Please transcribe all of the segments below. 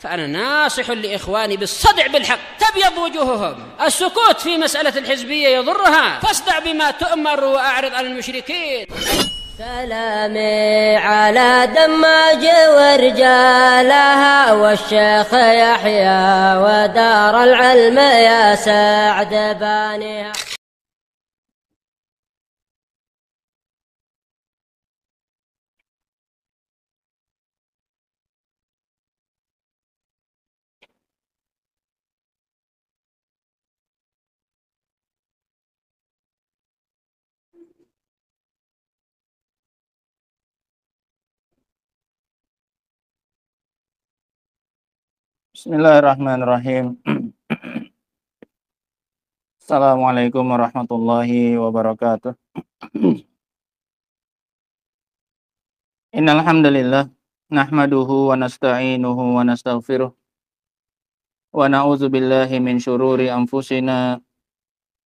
فأنا ناصح لإخواني بالصدع بالحق، تبيض وجوههم. السكوت في مسألة الحزبية يضرها، فاصدع بما تؤمر وأعرض عن المشركين. سلامي على دماج ورجالها والشيخ يحيى ودار العلم يا سعد بانيها. Bismillahirrahmanirrahim. Assalamualaikum warahmatullahi wabarakatuh. Innal hamdalillah nahmaduhu wa nasta'inuhu wa nastaghfiruh wa na'udzu billahi min syururi anfusina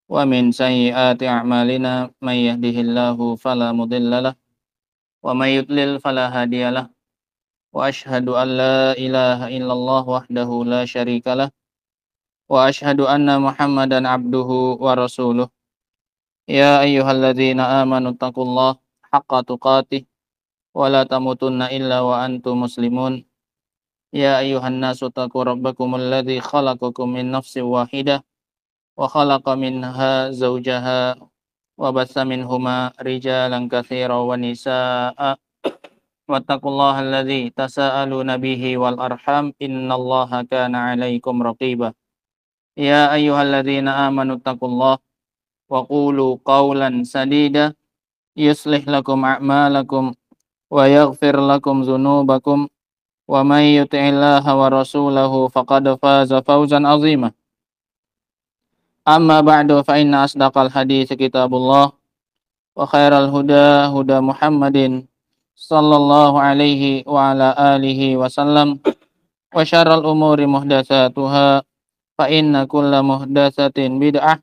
wa min sayyiati a'malina may yahdihillahu fala mudhillalah wa may yudlil fala hadiyalah. Wa asyhadu an la ilaha illallah wahdahu la syarikalah wa asyhadu anna Muhammadan abduhu wa rasuluh. Ya ayyuhalladzina amanu taqullaha haqqa tuqatih wa la tamutunna illa wa antum muslimun. Ya ayyuhan nasu taqu rabbakumul ladzi khalaqakum min nafsin wahidah wa khalaqa minha zawjaha wa batsa minhuma rijalan katsiran wa nisaa'a. Wattaqullaha alladzi tasaaluna bihi wal arham innallaha kana 'alaikum raqiba. Ya ayyuhalladzina amanu taqullaha wa qulu qawlan sadida yuslih lakum a'malakum wa yaghfir lakum dzunubakum wa may yuti'illaha wa rasulahu faqad faza fawzan 'azima. Amma ba'du fa inna asdaqal hadits kitabullah wa khairal huda huda Muhammadin sallallahu alaihi wa ala alihi wasallam wa syarral umuri muhdatsatuha fa inna kulla muhdatsatin bid'ah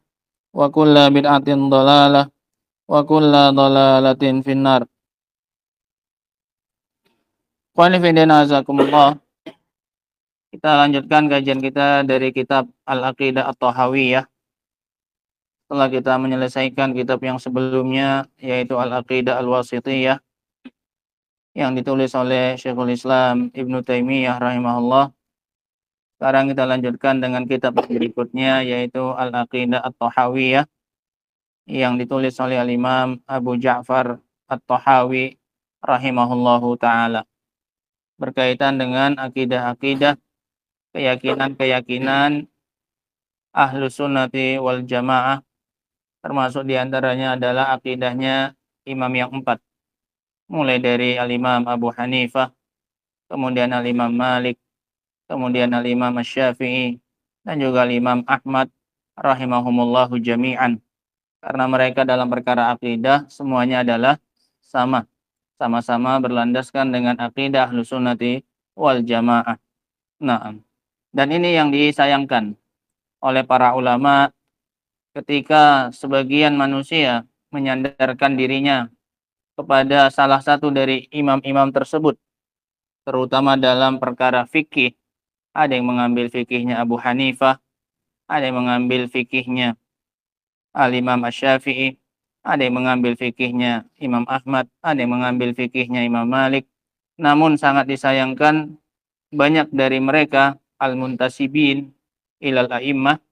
wa kulla bid'atin dhalalah wa kulla dhalalatin finnar. Qul fidana azakumullah. Kita lanjutkan kajian kita dari kitab Al-Aqidah At-Tahawiyah. Setelah kita menyelesaikan kitab yang sebelumnya yaitu Al-Aqidah Al-Wasithiyah yang ditulis oleh Syekhul Islam Ibnu Taimiyah rahimahullah. Sekarang kita lanjutkan dengan kitab berikutnya yaitu Al-Aqidah At-Tahawiyah yang ditulis oleh Al-Imam Abu Ja'far At-Tahawi rahimahullahu taala. Berkaitan dengan akidah-akidah, keyakinan-keyakinan Ahlus Sunnati wal Jamaah, termasuk diantaranya adalah akidahnya imam yang 4. Mulai dari Al-Imam Abu Hanifah, kemudian Al-Imam Malik, kemudian Al-Imam Asy-Syafi'i, dan juga Al-Imam Ahmad rahimahumullahu jami'an. Karena mereka dalam perkara akidah semuanya adalah sama-sama berlandaskan dengan akidah Ahlus Sunnati wal Jamaah. Nah, dan ini yang disayangkan oleh para ulama ketika sebagian manusia menyandarkan dirinya kepada salah satu dari imam-imam tersebut, terutama dalam perkara fikih. Ada yang mengambil fikihnya Abu Hanifah, ada yang mengambil fikihnya Al-Imam Asy-Syafi'i, ada yang mengambil fikihnya Imam Ahmad, ada yang mengambil fikihnya Imam Malik. Namun sangat disayangkan banyak dari mereka al-muntasibin ilal a'immah,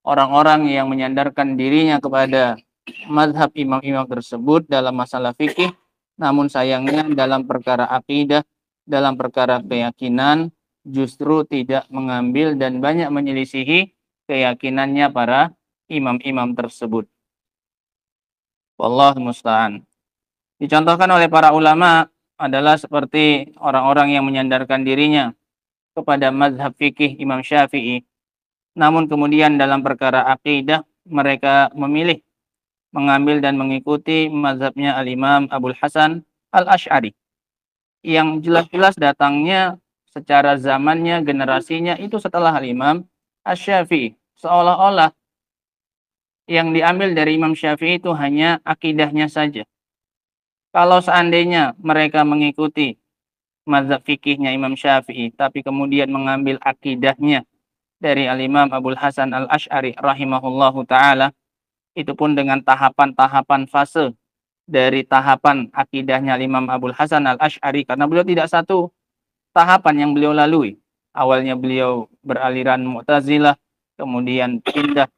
orang-orang yang menyandarkan dirinya kepada mazhab imam-imam tersebut dalam masalah fikih, namun sayangnya dalam perkara akidah, dalam perkara keyakinan justru tidak mengambil dan banyak menyelisihi keyakinannya para imam-imam tersebut. Wallahu musta'an. Dicontohkan oleh para ulama adalah seperti orang-orang yang menyandarkan dirinya kepada mazhab fikih Imam Syafi'i, namun kemudian dalam perkara akidah mereka memilih mengambil dan mengikuti mazhabnya Al-Imam Abul Hasan Al-Asy'ari yang jelas-jelas datangnya secara zamannya, generasinya itu setelah Al-Imam Asy-Syafi'i. Seolah-olah yang diambil dari Imam Syafi'i itu hanya akidahnya saja. Kalau seandainya mereka mengikuti mazhab fikihnya Imam Syafi'i, tapi kemudian mengambil akidahnya dari Al-Imam Abul Hasan Al-Asy'ari rahimahullahu ta'ala, itu pun dengan tahapan-tahapan fase dari tahapan akidahnya Imam Abul Hasan Al-Asy'ari, karena beliau tidak satu tahapan yang beliau lalui. Awalnya beliau beraliran Mu'tazilah, kemudian pindah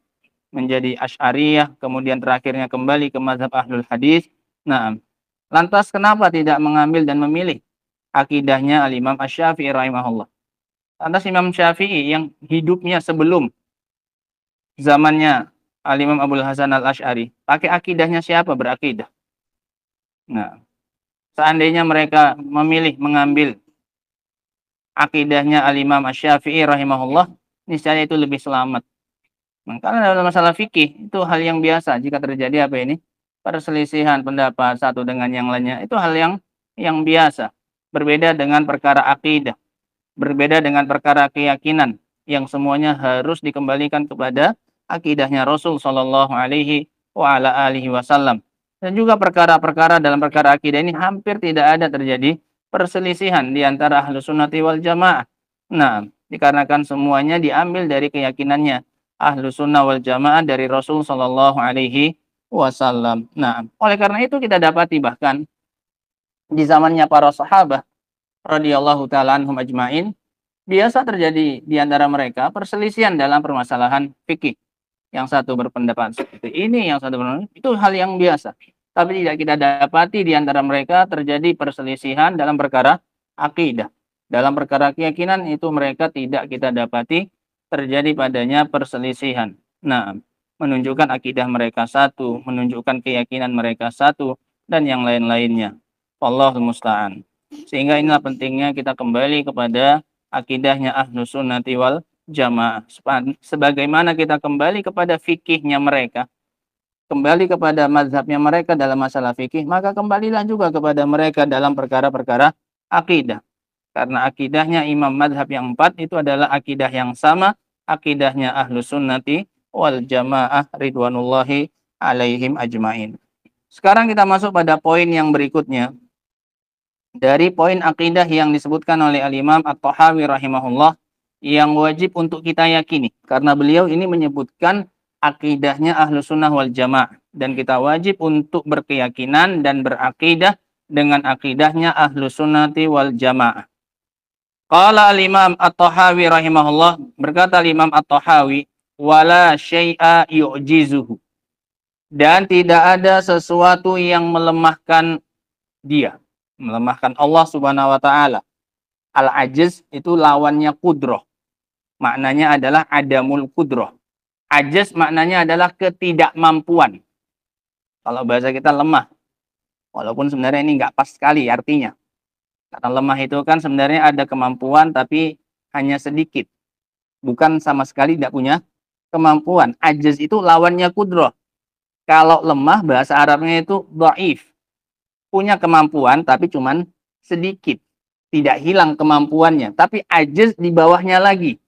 menjadi Asy'ariyah, kemudian terakhirnya kembali ke mazhab Ahlul Hadis. Nah, lantas kenapa tidak mengambil dan memilih akidahnya Al-Imam Asy-Syafi'i rahimahullah? Lantas Imam Syafi'i yang hidupnya sebelum zamannya Al-Imam Abul Hasan Al-Asy'ari, pakai akidahnya siapa berakidah? Nah, seandainya mereka memilih mengambil akidahnya Al-Imam Asy-Syafi'i rahimahullah, niscaya itu lebih selamat. Nah, karena dalam masalah fikih itu hal yang biasa jika terjadi apa ini? Perselisihan pendapat satu dengan yang lainnya. Itu hal yang biasa. Berbeda dengan perkara akidah, berbeda dengan perkara keyakinan yang semuanya harus dikembalikan kepada akidahnya Rasul sallallahu alaihi wa ala alihi wasallam. Dan juga perkara-perkara dalam perkara akidah ini hampir tidak ada terjadi perselisihan di antara Ahlus Sunnati wal Jamaah. Nah, dikarenakan semuanya diambil dari keyakinannya Ahlus Sunnah wal Jamaah dari Rasul sallallahu alaihi wasallam. Nah, oleh karena itu kita dapati bahkan di zamannya para sahabat radhiyallahu taala anhum ajmain, biasa terjadi di antara mereka perselisihan dalam permasalahan fikih. Yang satu berpendapat seperti ini, yang satu berpendapat itu hal yang biasa. Tapi tidak kita dapati di antara mereka terjadi perselisihan dalam perkara akidah. Dalam perkara keyakinan itu mereka tidak kita dapati terjadi padanya perselisihan. Nah, menunjukkan akidah mereka satu, menunjukkan keyakinan mereka satu, dan yang lain-lainnya. Wallahul musta'an. Sehingga inilah pentingnya kita kembali kepada akidahnya Ahlus Sunnati wal Jamaah. Sebagaimana kita kembali kepada fikihnya mereka, kembali kepada mazhabnya mereka dalam masalah fikih, maka kembalilah juga kepada mereka dalam perkara-perkara akidah. Karena akidahnya imam mazhab yang 4 itu adalah akidah yang sama, akidahnya Ahlus Sunnati wal Jamaah ridwanullahi alaihim ajmain. Sekarang kita masuk pada poin yang berikutnya. Dari poin akidah yang disebutkan oleh Al-Imam At-Tahawi rahimahullah, yang wajib untuk kita yakini. Karena beliau ini menyebutkan akidahnya Ahlus Sunnah wal Jamaah. Dan kita wajib untuk berkeyakinan dan berakidah dengan akidahnya Ahlus Sunnati wal Jamaah. Qala al-Imam At-Tahawi rahimahullah, berkata Imam At-Tahawi, wala syai'a yu'jizuhu. Dan tidak ada sesuatu yang melemahkan dia, melemahkan Allah Subhanahu wa taala. Al-ajiz itu lawannya qudrah. Maknanya adalah adamul qudrah. Ajiz maknanya adalah ketidakmampuan. Kalau bahasa kita lemah. Walaupun sebenarnya ini nggak pas sekali artinya. Karena lemah itu kan sebenarnya ada kemampuan tapi hanya sedikit. Bukan sama sekali tidak punya kemampuan. Ajiz itu lawannya qudrah. Kalau lemah bahasa Arabnya itu dhaif. Punya kemampuan tapi cuman sedikit. Tidak hilang kemampuannya. Tapi ajiz di bawahnya lagi.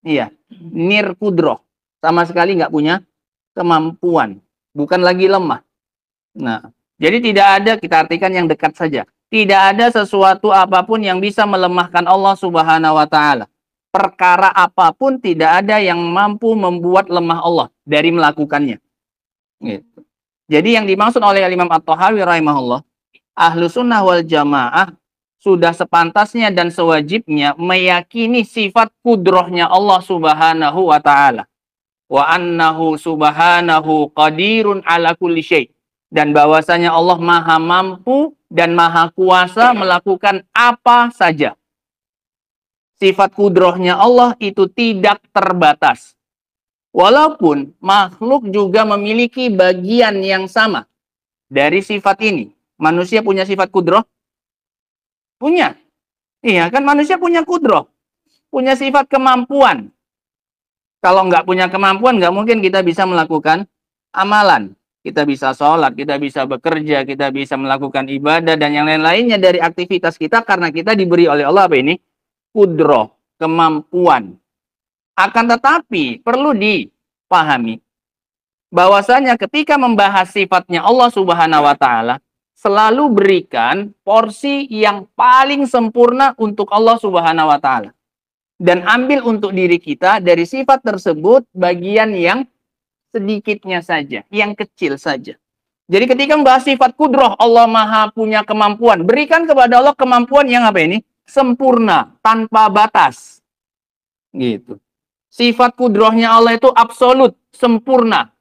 Iya. Nir qudrah. Sama sekali nggak punya kemampuan. Bukan lagi lemah. Nah, jadi tidak ada, kita artikan yang dekat saja. Tidak ada sesuatu apapun yang bisa melemahkan Allah Subhanahu wa taala. Perkara apapun tidak ada yang mampu membuat lemah Allah dari melakukannya. Gitu. Jadi yang dimaksud oleh Imam At-Tahawi rahimahullah, Ahlus Sunnah wal Jamaah sudah sepantasnya dan sewajibnya meyakini sifat kudrohnya Allah Subhanahu wa taala. Wa annahu subhanahu qadirun ala kulli syai'. Dan bahwasanya Allah maha mampu dan maha kuasa melakukan apa saja. Sifat kudrohnya Allah itu tidak terbatas. Walaupun makhluk juga memiliki bagian yang sama dari sifat ini. Manusia punya sifat kudroh? Punya. Iya kan, manusia punya kudroh. Punya sifat kemampuan. Kalau nggak punya kemampuan, nggak mungkin kita bisa melakukan amalan. Kita bisa sholat, kita bisa bekerja, kita bisa melakukan ibadah, dan yang lain-lainnya dari aktivitas kita karena kita diberi oleh Allah apa ini? Kudroh, kemampuan. Akan tetapi, perlu dipahami bahwasanya ketika membahas sifatnya Allah Subhanahu wa taala, selalu berikan porsi yang paling sempurna untuk Allah Subhanahu wa taala. Dan ambil untuk diri kita dari sifat tersebut bagian yang sedikitnya saja, yang kecil saja. Jadi ketika membahas sifat kudroh, Allah Maha punya kemampuan. Berikan kepada Allah kemampuan yang apa ini? Sempurna, tanpa batas. Gitu. Sifat kudrohnya Allah itu absolut, sempurna.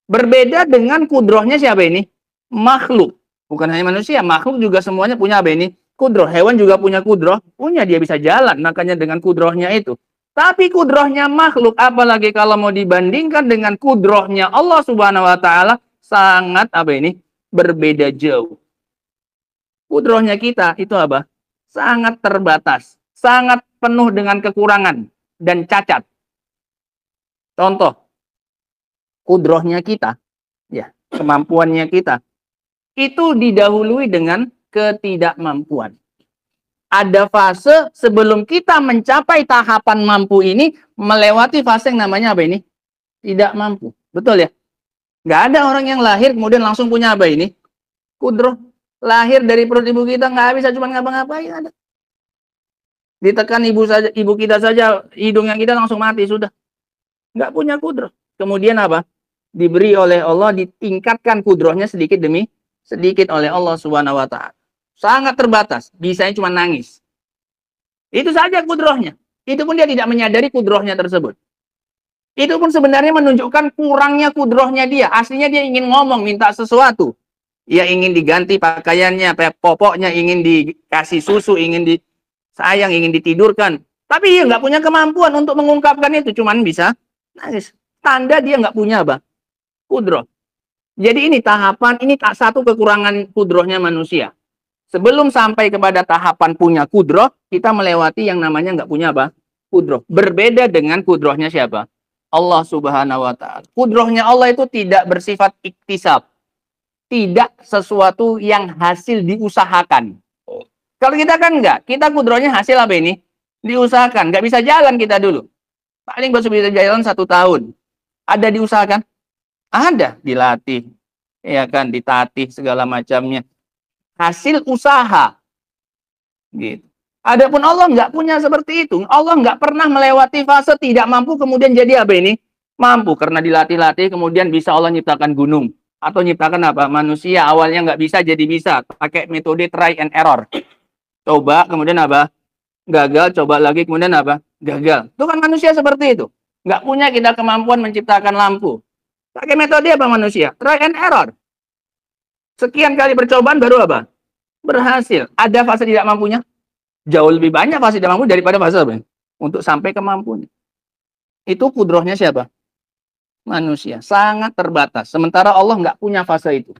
Berbeda dengan kudrohnya siapa ini? Makhluk. Bukan hanya manusia, makhluk juga semuanya punya apa ini? Kudroh. Hewan juga punya kudroh. Punya, dia bisa jalan, makanya dengan kudrohnya itu. Tapi kudrohnya makhluk, apalagi kalau mau dibandingkan dengan kudrohnya Allah Subhanahu wa taala, sangat apa ini? Berbeda jauh. Kudrohnya kita itu apa? Sangat terbatas, sangat penuh dengan kekurangan dan cacat. Contoh, kudrohnya kita, ya, kemampuannya kita, itu didahului dengan ketidakmampuan. Ada fase sebelum kita mencapai tahapan mampu ini, melewati fase yang namanya apa ini? Tidak mampu. Betul ya? Nggak ada orang yang lahir kemudian langsung punya apa ini? Kudroh. Lahir dari perut ibu kita nggak bisa cuma ngapa-ngapain ada. Ditekan ibu kita saja, hidungnya kita langsung mati sudah. Nggak punya kudroh. Kemudian apa? Diberi oleh Allah, ditingkatkan kudrohnya sedikit demi sedikit oleh Allah Subhanahu wa taala. Sangat terbatas, bisanya cuma nangis. Itu saja kudrohnya. Itu pun dia tidak menyadari kudrohnya tersebut. Itu pun sebenarnya menunjukkan kurangnya kudrohnya dia. Aslinya dia ingin ngomong, minta sesuatu. Ia ingin diganti pakaiannya, popoknya, ingin dikasih susu, ingin disayang, ingin ditidurkan. Tapi dia nggak punya kemampuan untuk mengungkapkan itu. Cuman bisa nangis. Tanda dia nggak punya apa? Kudroh. Jadi ini tahapan, ini tak satu kekurangan kudrohnya manusia. Sebelum sampai kepada tahapan punya kudroh, kita melewati yang namanya nggak punya apa? Kudroh. Berbeda dengan kudrohnya siapa? Allah Subhanahu wa ta'ala. Kudrohnya Allah itu tidak bersifat iktisab. Tidak sesuatu yang hasil diusahakan. Kalau kita kan enggak. Kita kudrohnya hasil apa ini? Diusahakan. Nggak bisa jalan kita dulu. Paling baru bisa jalan 1 tahun. Ada diusahakan? Ada. Dilatih. Ya kan, ditatih segala macamnya. Hasil usaha. Gitu. Adapun Allah nggak punya seperti itu. Allah nggak pernah melewati fase tidak mampu kemudian jadi apa ini? Mampu. Karena dilatih-latih kemudian bisa Allah nyiptakan gunung. Atau nyiptakan apa? Manusia awalnya nggak bisa jadi bisa. Pakai metode try and error. Coba kemudian apa? Gagal. Coba lagi kemudian apa? Gagal. Itu kan manusia seperti itu. Nggak punya kita kemampuan menciptakan lampu. Pakai metode apa manusia? Try and error. Sekian kali percobaan baru apa? Berhasil. Ada fase tidak mampunya? Jauh lebih banyak fase tidak mampu daripada fase apa? Untuk sampai kemampuan. Itu kudrohnya siapa? Manusia. Sangat terbatas. Sementara Allah nggak punya fase itu.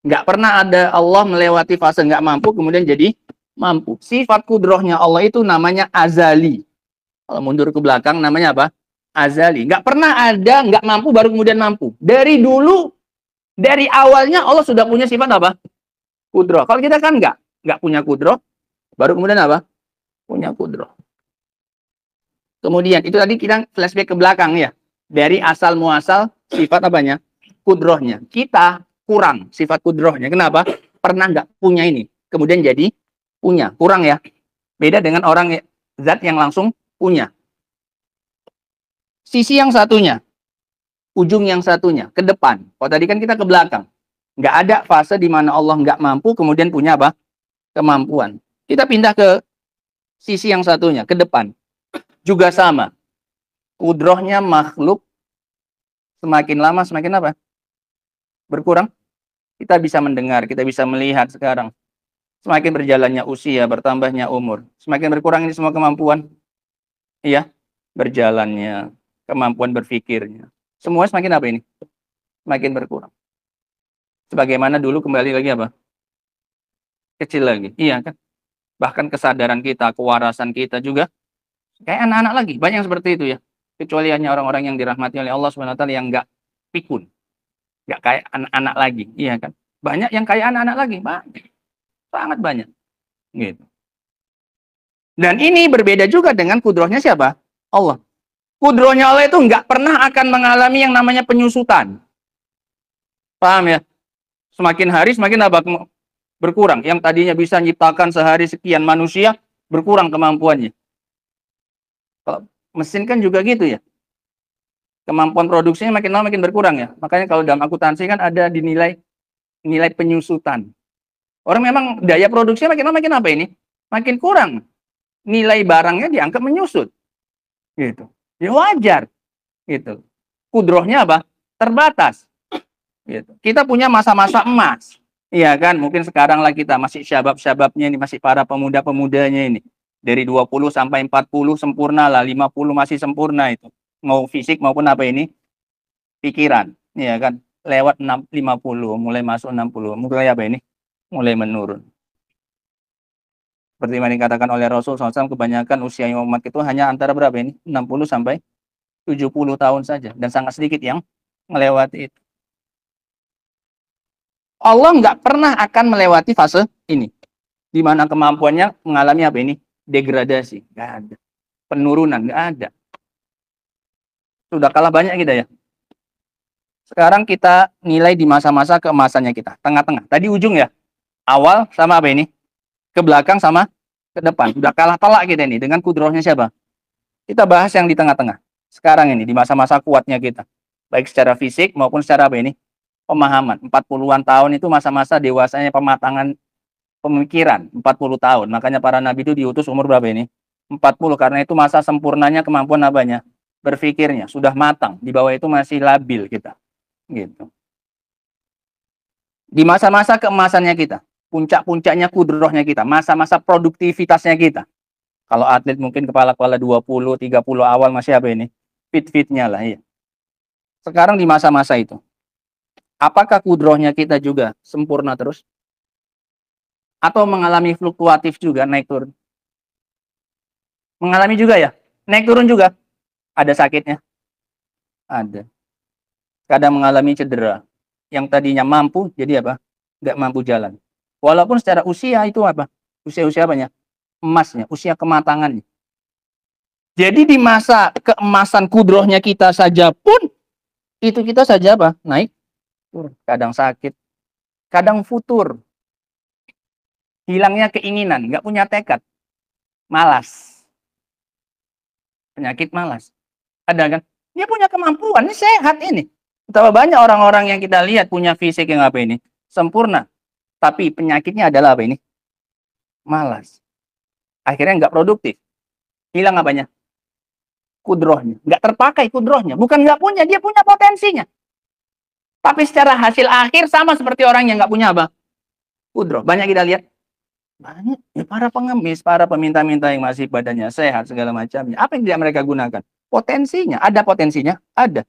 Nggak pernah ada Allah melewati fase nggak mampu kemudian jadi mampu. Sifat kudrohnya Allah itu namanya azali. Kalau mundur ke belakang namanya apa? Azali. Nggak pernah ada nggak mampu baru kemudian mampu. Dari dulu, dari awalnya Allah sudah punya sifat apa? Kudroh. Kalau kita kan nggak punya kudroh. Baru kemudian apa? Punya kudroh. Kemudian, itu tadi kita flashback ke belakang ya. Dari asal muasal sifat apanya? Kudrohnya. Kita kurang sifat kudrohnya. Kenapa? Pernah nggak punya ini. Kemudian jadi punya. Kurang ya. Beda dengan orang zat yang langsung punya. Sisi yang satunya. Ujung yang satunya. Ke depan. Kalau tadi kan kita ke belakang. Nggak ada fase di mana Allah nggak mampu kemudian punya apa? Kemampuan. Kita pindah ke sisi yang satunya, ke depan. Juga sama. Kudrohnya makhluk semakin lama semakin apa? Berkurang. Kita bisa mendengar, kita bisa melihat sekarang. Semakin berjalannya usia, bertambahnya umur. Semakin berkurang ini semua kemampuan. Iya, berjalannya, kemampuan berpikirnya. Semua semakin apa ini? Semakin berkurang. Sebagaimana dulu kembali lagi apa? Kecil lagi. Iya kan? Bahkan kesadaran kita, kewarasan kita juga kayak anak-anak lagi. Banyak yang seperti itu ya. Kecuali hanya orang-orang yang dirahmati oleh Allah SWT yang nggak pikun. Nggak kayak anak-anak lagi. Iya kan? Banyak yang kayak anak-anak lagi. Banyak. Sangat banyak. Gitu. Dan ini berbeda juga dengan kudrohnya siapa? Allah. Kudrohnya Allah itu nggak pernah akan mengalami yang namanya penyusutan. Paham ya? Semakin hari semakin apa? Berkurang. Yang tadinya bisa menciptakan sehari sekian manusia, berkurang kemampuannya. Kalau mesin kan juga gitu ya. Kemampuan produksinya makin lama makin berkurang ya. Makanya kalau dalam akuntansi kan ada dinilai nilai penyusutan. Orang memang daya produksinya makin lama makin apa ini? Makin kurang. Nilai barangnya dianggap menyusut. Gitu. Ya wajar. Gitu. Kudrohnya apa? Terbatas. Gitu. Kita punya masa-masa emas. Iya kan? Mungkin sekarang lah kita masih syabab-syababnya ini, masih para pemuda-pemudanya ini. Dari 20 sampai 40 sempurna lah, 50 masih sempurna itu. Mau fisik maupun apa ini? Pikiran. Iya kan? Lewat 50, mulai masuk 60. Mulai apa ini? Mulai menurun. Seperti yang dikatakan oleh Rasul SAW, kebanyakan usia umat itu hanya antara berapa ini? 60 sampai 70 tahun saja. Dan sangat sedikit yang melewati itu. Allah nggak pernah akan melewati fase ini. Di mana kemampuannya mengalami apa ini? Degradasi. Nggak ada. Penurunan. Nggak ada. Sudah kalah banyak kita ya. Sekarang kita nilai di masa-masa keemasannya kita. Tengah-tengah. Tadi ujung ya. Awal sama apa ini? Ke belakang sama ke depan. Sudah kalah telak kita ini. Dengan kudrohnya siapa? Kita bahas yang di tengah-tengah. Sekarang ini. Di masa-masa kuatnya kita. Baik secara fisik maupun secara apa ini? Pemahaman. 40-an tahun itu masa-masa dewasanya pematangan pemikiran. 40 tahun. Makanya para nabi itu diutus umur berapa ini? 40. Karena itu masa sempurnanya kemampuan apanya? Berpikirnya. Sudah matang. Di bawah itu masih labil kita. Gitu. Di masa-masa keemasannya kita. Puncak-puncaknya kudrohnya kita. Masa-masa produktivitasnya kita. Kalau atlet mungkin kepala-kepala 20, 30 awal masih apa ini? Fit-fitnya lah. Iya. Sekarang di masa-masa itu. Apakah kudrohnya kita juga sempurna terus? Atau mengalami fluktuatif juga, naik turun? Mengalami juga ya? Naik turun juga? Ada sakitnya? Ada. Kadang mengalami cedera. Yang tadinya mampu, jadi apa? Nggak mampu jalan. Walaupun secara usia itu apa? Usia-usia apanya? Emasnya, usia kematangannya. Jadi di masa keemasan kudrohnya kita saja pun, itu kita saja apa? Naik. Kadang sakit. Kadang futur. Hilangnya keinginan, nggak punya tekad. Malas. Penyakit malas. Ada kan? Dia punya kemampuan, ini sehat ini. Betapa banyak orang-orang yang kita lihat punya fisik yang apa ini? Sempurna. Tapi penyakitnya adalah apa ini? Malas. Akhirnya nggak produktif. Hilang apanya? Kudrohnya. Nggak terpakai kudrohnya. Bukan nggak punya, dia punya potensinya. Tapi secara hasil akhir sama seperti orang yang nggak punya apa? Kudroh. Banyak kita lihat. Banyak. Ya, para pengemis, para peminta-minta yang masih badannya sehat, segala macamnya. Apa yang tidak mereka gunakan? Potensinya. Ada potensinya? Ada.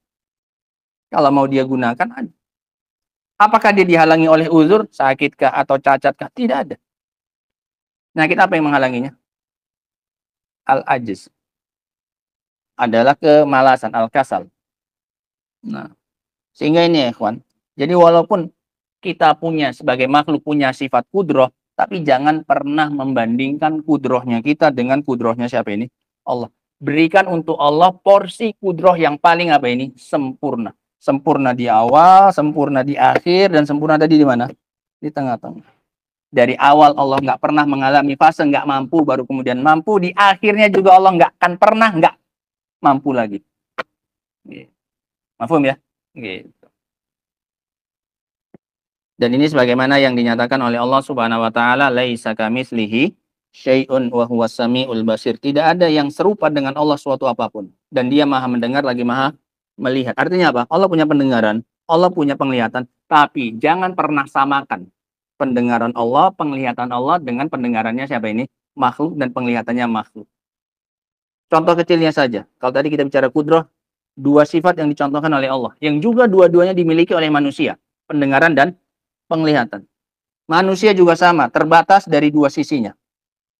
Kalau mau dia gunakan, ada. Apakah dia dihalangi oleh uzur, sakitkah atau cacatkah? Tidak ada. Penyakit apa yang menghalanginya? Al-ajiz. Adalah kemalasan, al-kasal. Nah, sehingga ini ya, ikhwan. Jadi walaupun kita punya, sebagai makhluk punya sifat kudroh, tapi jangan pernah membandingkan kudrohnya kita dengan kudrohnya siapa ini? Allah. Berikan untuk Allah porsi kudroh yang paling apa ini? Sempurna. Sempurna di awal, sempurna di akhir, dan sempurna tadi di mana? Di tengah-tengah. Dari awal Allah nggak pernah mengalami fase nggak mampu, baru kemudian mampu. Di akhirnya juga Allah nggak akan pernah nggak mampu lagi. Mafhum ya? Gitu. Dan ini sebagaimana yang dinyatakan oleh Allah Subhanahu wa taala, laisa kamitslihi syai'un wa huwas samiul basir. Tidak ada yang serupa dengan Allah suatu apapun, dan Dia Maha mendengar lagi Maha melihat. Artinya apa? Allah punya pendengaran, Allah punya penglihatan, tapi jangan pernah samakan pendengaran Allah, penglihatan Allah dengan pendengarannya siapa ini? Makhluk, dan penglihatannya makhluk. Contoh kecilnya saja. Kalau tadi kita bicara kudroh, dua sifat yang dicontohkan oleh Allah, yang juga dua-duanya dimiliki oleh manusia, pendengaran dan penglihatan. Manusia juga sama, terbatas dari dua sisinya.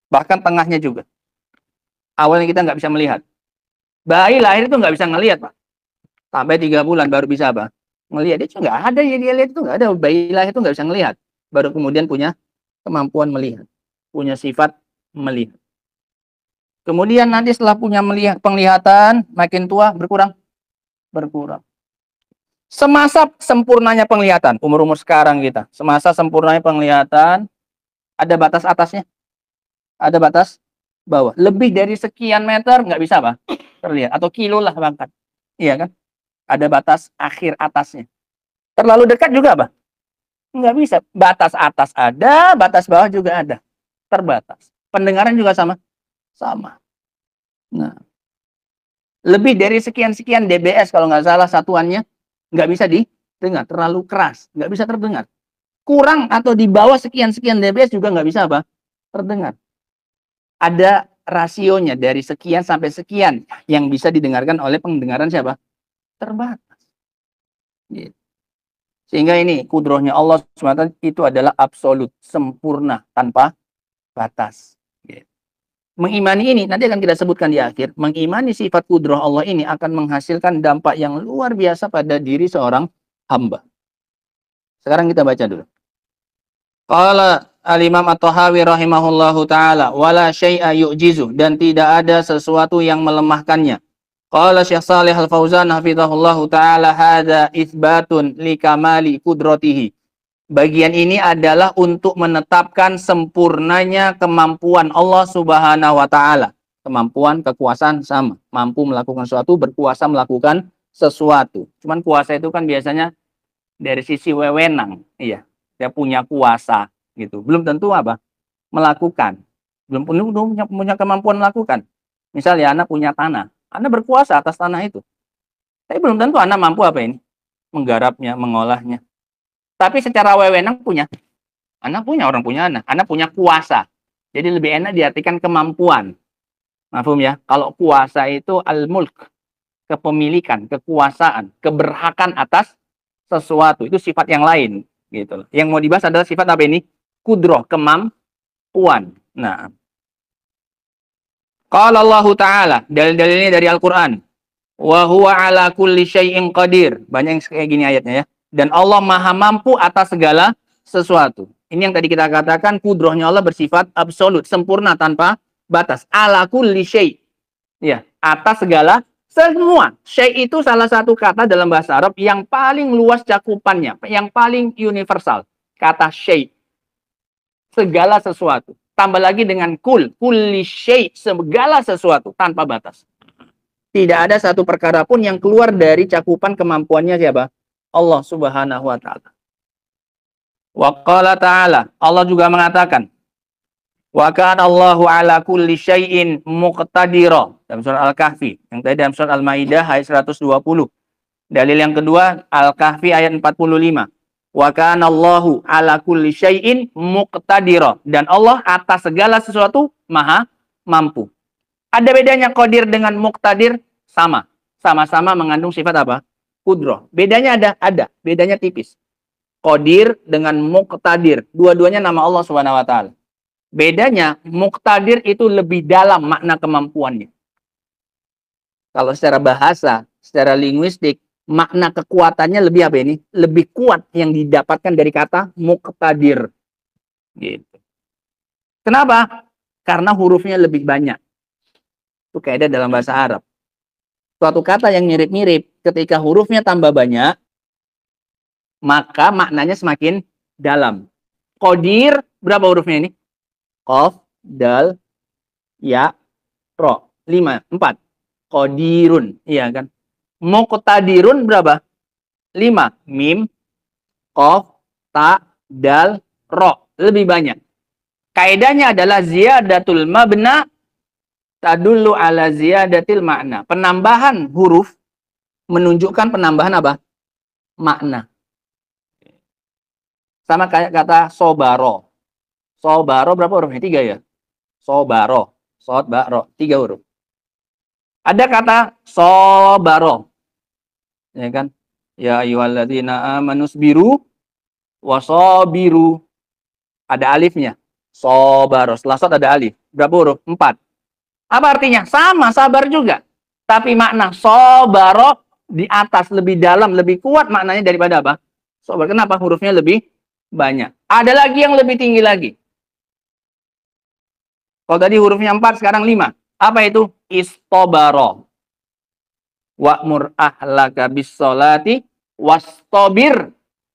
Bahkan tengahnya juga. Awalnya kita nggak bisa melihat. Bayi lahir itu nggak bisa ngelihat, Pak. Sampai 3 bulan baru bisa apa? Ngelihat. Dia nggak ada yang dia lihat itu, nggak ada. Bayi lahir itu nggak bisa ngelihat. Baru kemudian punya kemampuan melihat. Punya sifat melihat. Kemudian nanti setelah punya melihat penglihatan, makin tua berkurang. Berkurang. Semasa sempurnanya penglihatan, umur-umur sekarang kita, semasa sempurnanya penglihatan, ada batas atasnya, ada batas bawah. Lebih dari sekian meter nggak bisa apa? Terlihat. Atau kilo lah bahkan. Iya kan? Ada batas akhir atasnya. Terlalu dekat juga apa? Nggak bisa. Batas atas ada, batas bawah juga ada. Terbatas. Pendengaran juga sama? Sama. Nah, lebih dari sekian-sekian dBs kalau nggak salah satuannya, nggak bisa didengar. Terlalu keras. Nggak bisa terdengar. Kurang atau di bawah sekian-sekian dBs juga nggak bisa apa? Terdengar. Ada rasionya dari sekian sampai sekian yang bisa didengarkan oleh pendengaran siapa? Terbatas. Gitu. Sehingga ini kudrohnya Allah SWT itu adalah absolut, sempurna, tanpa batas. Gitu. Mengimani ini, nanti akan kita sebutkan di akhir, mengimani sifat kudroh Allah ini akan menghasilkan dampak yang luar biasa pada diri seorang hamba. Sekarang kita baca dulu. Qala al-Imam At-Tahawi rahimahullahu ta'ala, wala syai'a yu'jizu, dan tidak ada sesuatu yang melemahkannya. Qala Syekh Shalih Al-Fauzan hafizahullahu ta'ala, hadza itsbatun li kamali qudratihi. Bagian ini adalah untuk menetapkan sempurnanya kemampuan Allah Subhanahu wa taala. Kemampuan, kekuasaan sama, mampu melakukan sesuatu, berkuasa melakukan sesuatu. Cuman kuasa itu kan biasanya dari sisi wewenang, iya. Dia punya kuasa gitu. Belum tentu apa? Melakukan. Belum punya kemampuan melakukan. Misalnya anak punya tanah, anak berkuasa atas tanah itu. Tapi belum tentu anak mampu apa ini? Menggarapnya, mengolahnya. Tapi secara wewenang punya. Anak punya, orang punya anak. Anak punya kuasa. Jadi lebih enak diartikan kemampuan. Mafhum ya? Kalau kuasa itu al-mulk, kepemilikan, kekuasaan, keberhakan atas sesuatu. Itu sifat yang lain. Gitu. Yang mau dibahas adalah sifat apa ini? Kudroh, kemampuan. Nah, qala Allah Ta'ala, dalil-dalilnya dari Al-Quran. Wa huwa ala kulli syai'in qadir. Banyak yang kayak gini ayatnya ya. Dan Allah maha mampu atas segala sesuatu. Ini yang tadi kita katakan, kudrohnya Allah bersifat absolut, sempurna, tanpa batas. Ala kulli syai'. Ya, atas segala semua. Syai' itu salah satu kata dalam bahasa Arab yang paling luas cakupannya, yang paling universal. Kata syai'. Segala sesuatu. Tambah lagi dengan kulli syai', segala sesuatu tanpa batas. Tidak ada satu perkara pun yang keluar dari cakupan kemampuannya siapa? Allah Subhanahu wa taala. Wa qala ta'ala, Allah juga mengatakan, wa kana Allahu ala kulli syai'in muqtadira, dalam surah Al-Kahfi. Yang tadi dalam surah Al-Maidah ayat 120. Dalil yang kedua Al-Kahfi ayat 45. Wa kana Allahu ala kulli syai'in muqtadira, dan Allah atas segala sesuatu maha mampu. Ada bedanya qadir dengan muqtadir? Sama-sama mengandung sifat apa? Kudroh. Bedanya ada. Bedanya tipis. Qadir dengan muqtadir. Dua-duanya nama Allah Subhanahu wa taala. Bedanya, muqtadir itu lebih dalam makna kemampuannya. Kalau secara bahasa, secara linguistik, makna kekuatannya lebih apa ini? Lebih kuat yang didapatkan dari kata muqtadir. Gitu. Kenapa? Karena hurufnya lebih banyak. Itu kaidah dalam bahasa Arab. Suatu kata yang mirip-mirip, ketika hurufnya tambah banyak, maka maknanya semakin dalam. Qadir, berapa hurufnya ini? Qaf, dal, ya, ro. 5, 4. Qadirun, iya kan? Muqtadirun berapa? 5. Mim, qaf, ta, dal, ro. Lebih banyak. Kaidahnya adalah ziyadatul mabna tadullu ala ziyadatil makna. Penambahan huruf menunjukkan penambahan apa? Makna. Sama kayak kata sobaro. Sobaro berapa hurufnya? 3 ya? Sobaro. Sod, ba, ro. 3 huruf. Ada kata sobaro. Ya kan? Ya ayyuhalladzina amanus biru wasobiru. Ada alifnya. Sobaro. Setelah sod ada alif. Berapa huruf? 4. Apa artinya? Sama, sabar juga. Tapi makna sobaro di atas, lebih dalam, lebih kuat maknanya daripada apa? Sobar. Kenapa? Hurufnya lebih banyak. Ada lagi yang lebih tinggi lagi. Kalau tadi hurufnya 4, sekarang 5. Apa itu? Istobaro. Wa'mur ahlaka bis sholati Wastobir.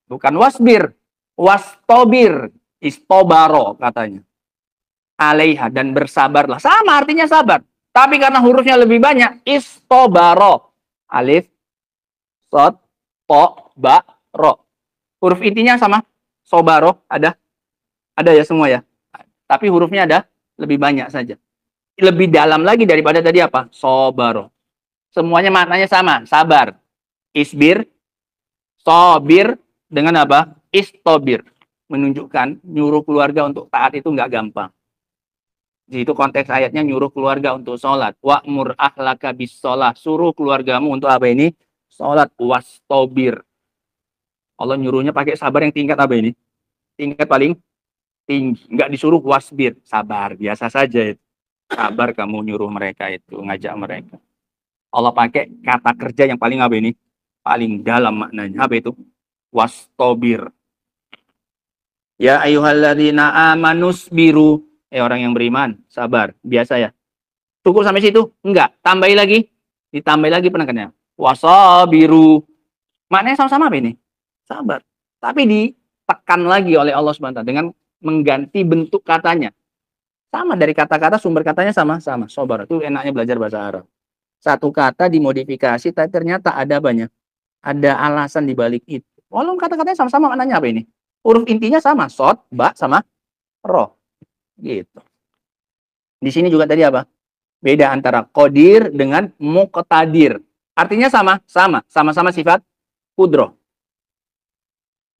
Bukan wasbir. Wastobir. Istobaro katanya. Alaiha, dan bersabarlah. Sama artinya sabar. Tapi karena hurufnya lebih banyak, istobaro. Alif, sod, to, ba, ro. Huruf intinya sama. Sobaro, ada. Ada ya semua ya. Tapi hurufnya ada lebih banyak saja. Lebih dalam lagi daripada tadi apa? Sobaro. Semuanya maknanya sama. Sabar. Isbir, sobir, dengan apa? Istobir. Menunjukkan nyuruh keluarga untuk taat itu nggak gampang. Di itu konteks ayatnya nyuruh keluarga untuk sholat. Wa'mur ahlaka bis sholat. Suruh keluargamu untuk apa ini? Sholat. Wastobir. Allah nyuruhnya pakai sabar yang tingkat apa ini? Tingkat paling tinggi. Nggak disuruh wasbir. Sabar. Biasa saja itu. Sabar kamu nyuruh mereka itu. Ngajak mereka. Allah pakai kata kerja yang paling apa ini? Paling dalam maknanya. Apa itu? Wastobir. Ya ayyuhalladzina amanus biru. Orang yang beriman, sabar. Biasa ya. Cukup sampai situ? Enggak. Tambahi lagi. Ditambahi lagi penekanannya. Wasabiru. Maknanya sama-sama apa ini? Sabar. Tapi ditekan lagi oleh Allah SWT dengan mengganti bentuk katanya. Sama dari kata-kata, sumber katanya sama-sama. Sabar. Itu enaknya belajar bahasa Arab. Satu kata dimodifikasi, tapi ternyata ada banyak. Ada alasan dibalik itu. Walaupun kata-katanya sama-sama, maknanya apa ini? Huruf intinya sama. Sod, ba, sama ro. Gitu. Di sini juga tadi apa? Beda antara qadir dengan muqtadir. Artinya sama-sama sifat qudroh.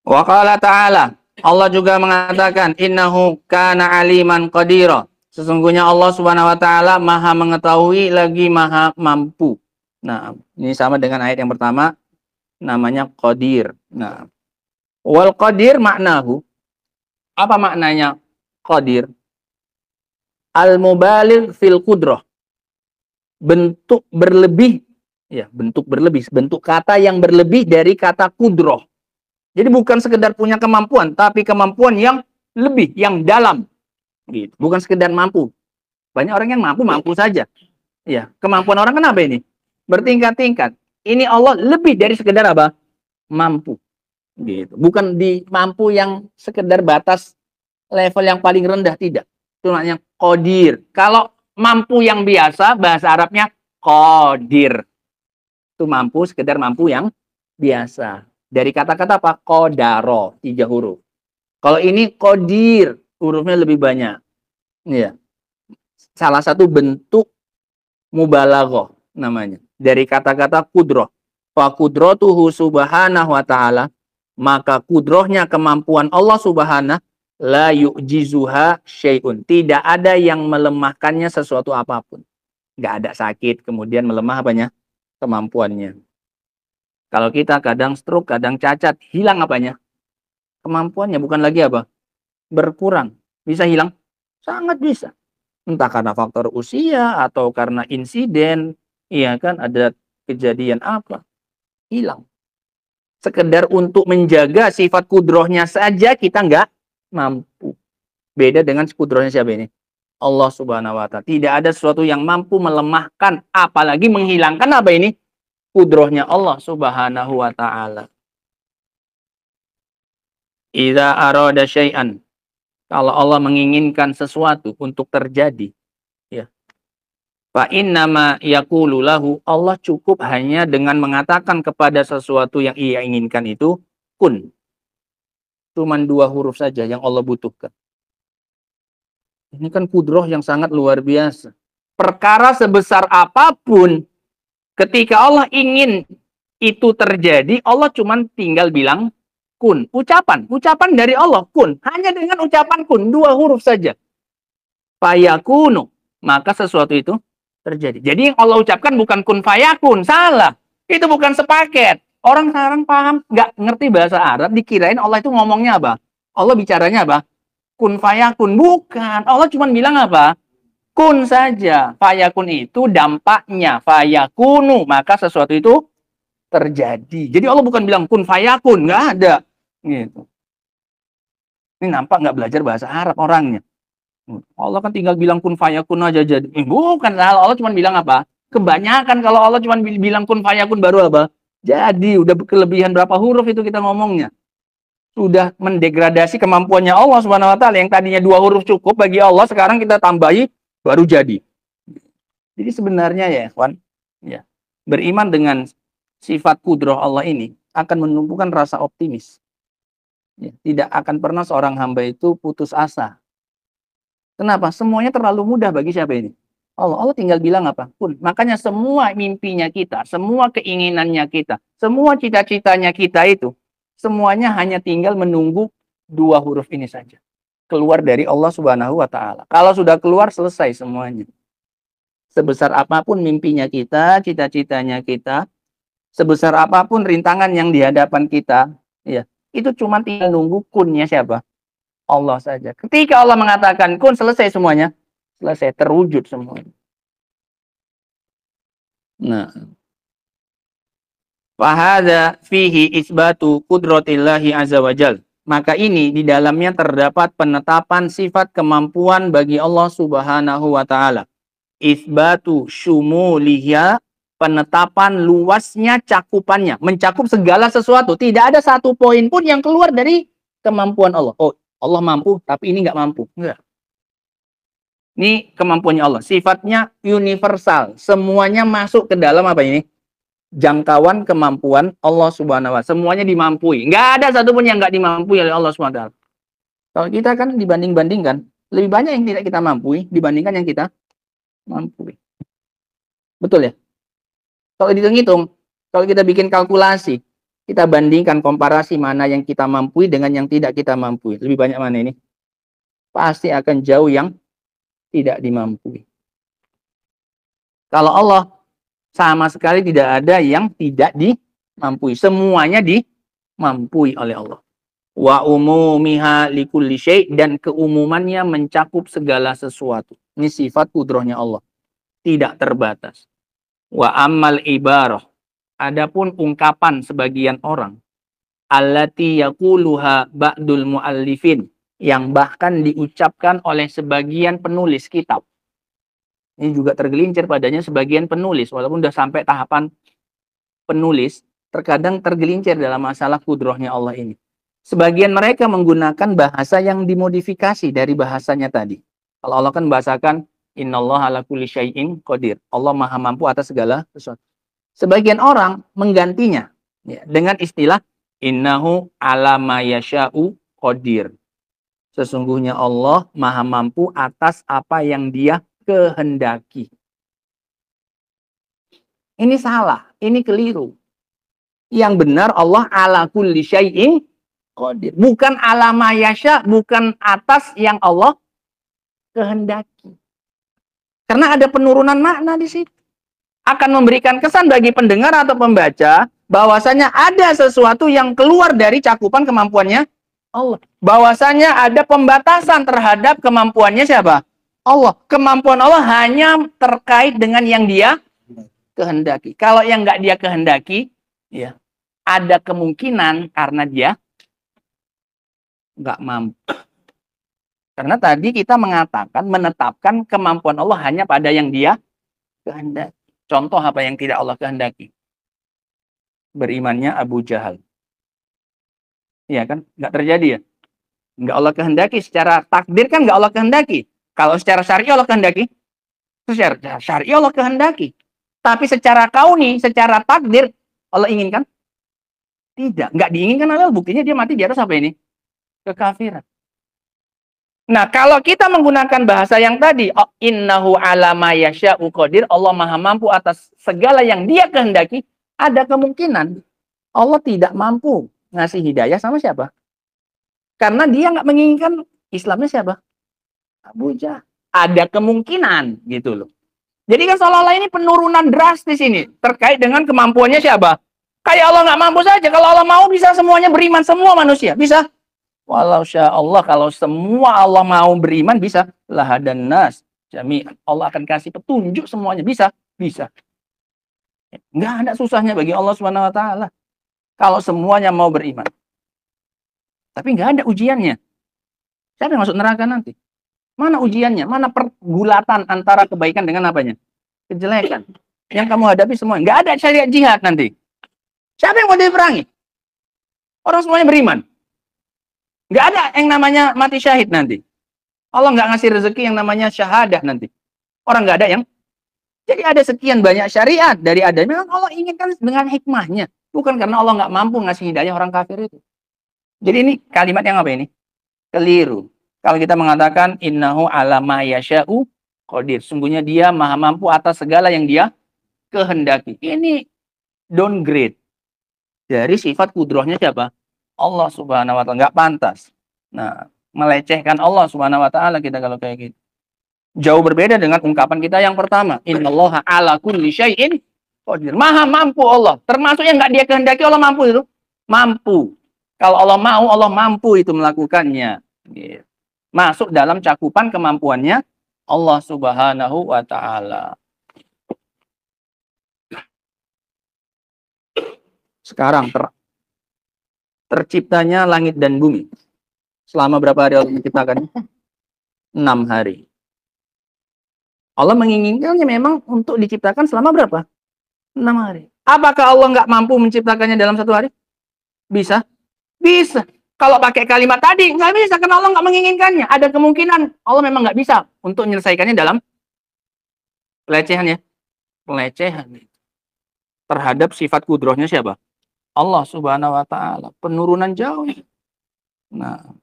Wa qala ta'ala, Allah juga mengatakan innahu kana aliman qadira. Sesungguhnya Allah Subhanahu wa taala Maha mengetahui lagi Maha mampu. Nah, ini sama dengan ayat yang pertama, namanya qadir. Nah, wal qadir maknahu, apa maknanya qadir? Al-mubaligh fil qudroh. Bentuk berlebih. Ya, bentuk berlebih. Bentuk kata yang berlebih dari kata qudroh. Jadi bukan sekedar punya kemampuan, tapi kemampuan yang lebih, yang dalam. Gitu. Bukan sekedar mampu. Banyak orang yang mampu saja. Ya, kemampuan orang kenapa ini? Bertingkat-tingkat. Ini Allah lebih dari sekedar apa? Mampu. Gitu. Bukan di mampu yang sekedar batas level yang paling rendah, tidak. Itu namanya qadir. Kalau mampu yang biasa, bahasa Arabnya qadir. Itu mampu, sekedar mampu yang biasa. Dari kata-kata apa? Qadaro, 3 huruf. Kalau ini qadir, hurufnya lebih banyak. Ya. Salah satu bentuk mubalaghah namanya. Dari kata-kata qudroh. Fa qudratuhu subhanahu wa ta'ala, maka kudrohnya, kemampuan Allah subhanahu la yu'jizuha syai'un. Tidak ada yang melemahkannya sesuatu apapun. Nggak ada sakit, kemudian melemah apanya? Kemampuannya. Kalau kita kadang stroke, kadang cacat, hilang apanya? Kemampuannya, bukan lagi apa? Berkurang. Bisa hilang? Sangat bisa. Entah karena faktor usia, atau karena insiden, iya kan, ada kejadian apa. Hilang. Sekedar untuk menjaga sifat kudrohnya saja kita nggak mampu. Beda dengan kudrohnya siapa ini? Allah Subhanahu wa ta'ala. Tidak ada sesuatu yang mampu melemahkan, apalagi menghilangkan apa ini? Kudrohnya Allah Subhanahu wa ta'ala. Idza arada syai'an. Kalau Allah menginginkan sesuatu untuk terjadi, ya. Fa innama yaqulu lahu, Allah cukup hanya dengan mengatakan kepada sesuatu yang ia inginkan itu kun. Cuman 2 huruf saja yang Allah butuhkan. Ini kan kudroh yang sangat luar biasa. Perkara sebesar apapun, ketika Allah ingin itu terjadi, Allah cuman tinggal bilang kun. Ucapan dari Allah kun. Hanya dengan ucapan kun, 2 huruf saja. Fayakunu, maka sesuatu itu terjadi. Jadi yang Allah ucapkan bukan kun fayakun, salah. Itu bukan sepaket. Orang sekarang paham, nggak ngerti bahasa Arab, dikirain Allah itu ngomongnya apa? Allah bicaranya apa? Kun fayakun. Bukan. Allah cuma bilang apa? Kun saja. Fayakun itu dampaknya. Fayakunu. Maka sesuatu itu terjadi. Jadi Allah bukan bilang kun fayakun. Nggak ada. Gitu. Ini nampak nggak belajar bahasa Arab orangnya. Allah kan tinggal bilang kun fayakun aja jadi. Bukan. Allah cuma bilang apa? Kebanyakan kalau Allah cuma bilang kun fayakun baru apa? Jadi udah kelebihan berapa huruf itu kita ngomongnya. Sudah mendegradasi kemampuannya Allah Subhanahu wa taala. Yang tadinya 2 huruf cukup bagi Allah, sekarang kita tambahi baru jadi. Jadi sebenarnya ya, ikhwan, ya, beriman dengan sifat kudrah Allah ini akan menumbuhkan rasa optimis. Ya, tidak akan pernah seorang hamba itu putus asa. Kenapa? Semuanya terlalu mudah bagi siapa ini? Allah. Allah tinggal bilang apa pun. Makanya semua mimpinya kita, semua keinginannya kita, semua cita-citanya kita itu, semuanya hanya tinggal menunggu 2 huruf ini saja. Keluar dari Allah Subhanahu wa taala. Kalau sudah keluar, selesai semuanya. Sebesar apapun mimpinya kita, cita-citanya kita, sebesar apapun rintangan yang di hadapan kita, ya, itu cuma tinggal nunggu kunnya siapa? Allah saja. Ketika Allah mengatakan kun, selesai semuanya. Selesai, terwujud semuanya. Nah, fahadha fihi isbatu qudratillahi azza wajal. Maka ini di dalamnya terdapat penetapan sifat kemampuan bagi Allah Subhanahu wa taala. Isbatu syumuliha, penetapan luasnya cakupannya, mencakup segala sesuatu. Tidak ada satu poin pun yang keluar dari kemampuan Allah. Oh, Allah mampu, tapi ini nggak mampu. Enggak. Ini kemampuannya Allah. Sifatnya universal. Semuanya masuk ke dalam apa ini? Jangkauan kemampuan Allah Subhanahu wa taala. Semuanya dimampui. Nggak ada satupun yang nggak dimampui oleh Allah Subhanahu wa taala. Kalau kita kan dibanding-bandingkan, lebih banyak yang tidak kita mampui dibandingkan yang kita mampui. Betul ya? Kalau dihitung, kalau kita bikin kalkulasi, kita bandingkan komparasi mana yang kita mampui dengan yang tidak kita mampui. Lebih banyak mana ini? Pasti akan jauh yang tidak dimampui. Kalau Allah sama sekali tidak ada yang tidak dimampui. Semuanya dimampui oleh Allah. Wa umumiha likulli syai', dan keumumannya mencakup segala sesuatu. Ini sifat kudrahnya Allah. Tidak terbatas. Wa ammal ibarah, adapun ungkapan sebagian orang, allati yaquluha ba'dul muallifin, yang bahkan diucapkan oleh sebagian penulis kitab. Ini juga tergelincir padanya sebagian penulis, walaupun sudah sampai tahapan penulis, terkadang tergelincir dalam masalah kudrahnya Allah ini. Sebagian mereka menggunakan bahasa yang dimodifikasi dari bahasanya tadi. Kalau Allah kan bahasakan innallaha ala kulli syai'in qadir. Allah Maha mampu atas segala sesuatu. Sebagian orang menggantinya ya, dengan istilah innahu ala ma yasha'u qadir. Sesungguhnya Allah Maha mampu atas apa yang Dia kehendaki. Ini salah, ini keliru. Yang benar Allah ala kulli syai'in qadir. Bukan ala ma yasha', bukan atas yang Allah kehendaki. Karena ada penurunan makna di situ. Akan memberikan kesan bagi pendengar atau pembaca bahwasanya ada sesuatu yang keluar dari cakupan kemampuannya Allah. Bahwasanya ada pembatasan terhadap kemampuannya siapa? Allah. Kemampuan Allah hanya terkait dengan yang Dia kehendaki. Kalau yang nggak Dia kehendaki, ya ada kemungkinan karena Dia nggak mampu. Karena tadi kita mengatakan, menetapkan kemampuan Allah hanya pada yang Dia kehendaki. Contoh apa yang tidak Allah kehendaki? Berimannya Abu Jahal. Iya kan? Nggak terjadi ya? Nggak Allah kehendaki. Secara takdir kan nggak Allah kehendaki. Kalau secara syar'i Allah kehendaki. Secara syar'i Allah kehendaki. Tapi secara kauni, secara takdir, Allah inginkan? Tidak. Nggak diinginkan Allah. Buktinya dia mati di atas apa ini? Kekafiran. Nah, kalau kita menggunakan bahasa yang tadi, innahu ala ma yasha'u qadir, Allah Maha mampu atas segala yang Dia kehendaki, ada kemungkinan Allah tidak mampu ngasih hidayah sama siapa? Karena Dia nggak menginginkan Islamnya siapa? Abu Jahal. Ada kemungkinan gitu loh. Jadi kan seolah-olah ini penurunan drastis ini terkait dengan kemampuannya siapa? Kayak Allah nggak mampu saja. Kalau Allah mau bisa semuanya beriman, semua manusia bisa. Walau Allah, kalau semua Allah mau beriman bisa. Lahadan nas jami'an. Allah akan kasih petunjuk semuanya. Bisa. Bisa. Nggak ada susahnya bagi Allah Subhanahu wa taala. Kalau semuanya mau beriman. Tapi nggak ada ujiannya. Siapa yang masuk neraka nanti? Mana ujiannya? Mana pergulatan antara kebaikan dengan apanya? Kejelekan. Yang kamu hadapi semua. Nggak ada syariat jihad nanti. Siapa yang mau diperangi? Orang semuanya beriman. Nggak ada yang namanya mati syahid nanti. Allah nggak ngasih rezeki yang namanya syahadah nanti. Orang nggak ada yang. Jadi ada sekian banyak syariat dari ada. Memang Allah inginkan dengan hikmahnya. Bukan karena Allah nggak mampu ngasih hidayah orang kafir itu. Jadi ini kalimat yang apa ini? Keliru. Kalau kita mengatakan innahu ala ma yasha'u qadir. Sungguhnya dia maha mampu atas segala yang dia kehendaki. Ini downgrade dari sifat kudrohnya siapa? Allah Subhanahu wa taala. Nggak pantas. Nah, melecehkan Allah Subhanahu wa taala kita kalau kayak gitu. Jauh berbeda dengan ungkapan kita yang pertama. Innallaha ala kulli syai'in qadir. Maha mampu Allah. Termasuk yang nggak dia kehendaki Allah mampu itu. Mampu. Kalau Allah mau, Allah mampu itu melakukannya. Gitu. Masuk dalam cakupan kemampuannya Allah Subhanahu wa taala. Sekarang terciptanya langit dan bumi. Selama berapa hari Allah menciptakan? 6 hari. Allah menginginkannya memang untuk diciptakan selama berapa? 6 hari. Apakah Allah nggak mampu menciptakannya dalam 1 hari? Bisa? Bisa. Kalau pakai kalimat tadi, nggak bisa karena Allah nggak menginginkannya. Ada kemungkinan Allah memang nggak bisa untuk menyelesaikannya dalam pelecehan ya. Pelecehan. Terhadap sifat kudrohnya siapa? Allah Subhanahu wa taala. Penurunan jauh. Nah.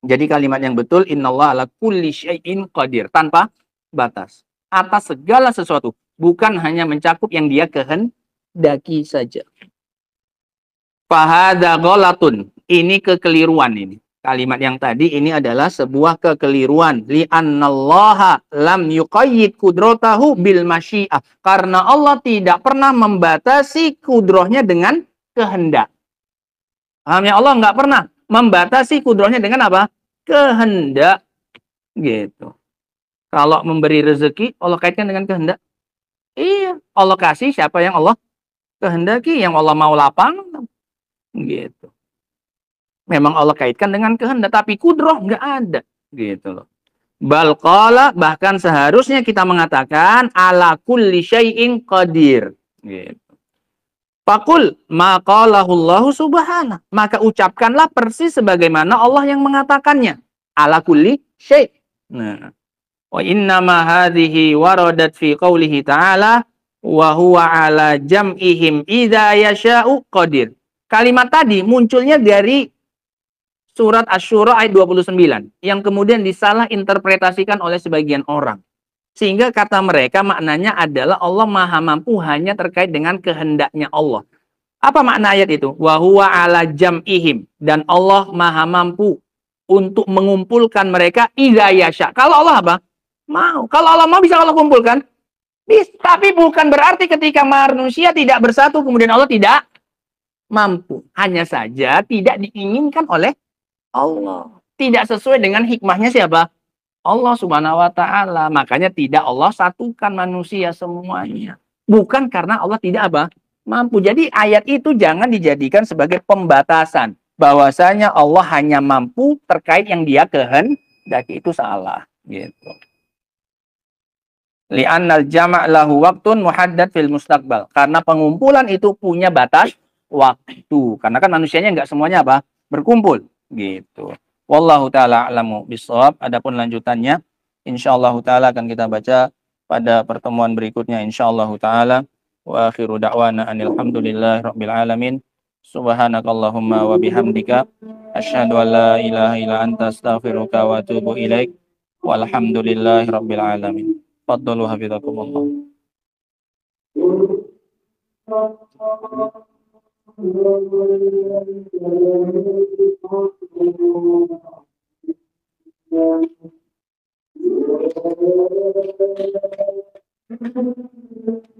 Jadi kalimat yang betul innallaha ala kulli syai'in qadir, tanpa batas. Atas segala sesuatu, bukan hanya mencakup yang dia kehendaki saja. Fahadha ghalatun. Ini kekeliruan ini. Kalimat yang tadi ini adalah sebuah kekeliruan. Li'annallaha lam yuqayyid kudratahu bil masyiah. Karena Allah tidak pernah membatasi kudrohnya dengan kehendak. Paham ya? Allah nggak pernah membatasi kudrohnya dengan apa? Kehendak. Gitu. Kalau memberi rezeki, Allah kaitkan dengan kehendak. Iya. Allah kasih siapa yang Allah kehendaki. Yang Allah mau lapang. Gitu. Memang Allah kaitkan dengan kehendak, tapi kudroh nggak ada, gitu loh. Balqala, bahkan seharusnya kita mengatakan ala kulli syai'in qadir, gitu. Faqul ma qalahu Allah subhanahu, maka ucapkanlah persis sebagaimana Allah yang mengatakannya, ala kulli syai'. Nah, wa inna ma hadhihi waradat fi qoulihi ta'ala wa huwa ala jam'ihim idza yasha'u qadir. Kalimat tadi munculnya dari Surat Asy-Syura ayat 29 yang kemudian disalah interpretasikan oleh sebagian orang. Sehingga kata mereka maknanya adalah Allah maha mampu hanya terkait dengan kehendaknya Allah. Apa makna ayat itu? Wa huwa ala jam'ihim, dan Allah maha mampu untuk mengumpulkan mereka idza yasha. Kalau Allah apa? Mau. Kalau Allah mau bisa Allah kumpulkan. Bisa. Tapi bukan berarti ketika manusia tidak bersatu kemudian Allah tidak mampu. Hanya saja tidak diinginkan oleh Allah. Tidak sesuai dengan hikmahnya siapa? Allah Subhanahu wa taala. Makanya tidak Allah satukan manusia semuanya. Bukan karena Allah tidak apa? Mampu. Jadi ayat itu jangan dijadikan sebagai pembatasan bahwasanya Allah hanya mampu terkait yang dia kehendaki. Itu salah, gitu. Li'annal jama' lahu waqtun muhaddad fil mustaqbal. Karena pengumpulan itu punya batas waktu. Karena kan manusianya nggak semuanya apa? Berkumpul. Gitu. Wallahu taala a'lamu bishawab. Adapun lanjutannya insyaallah taala akan kita baca pada pertemuan berikutnya insyaallah taala. Wa akhiru da'wana anil hamdulillahi rabbil alamin. Subhanakallahumma wa bihamdika asyhadu an la ilaha illa anta astaghfiruka wa atubu ilaik. Walhamdulillahi rabbil alamin. Faddalu hafizakumullah. Thank you.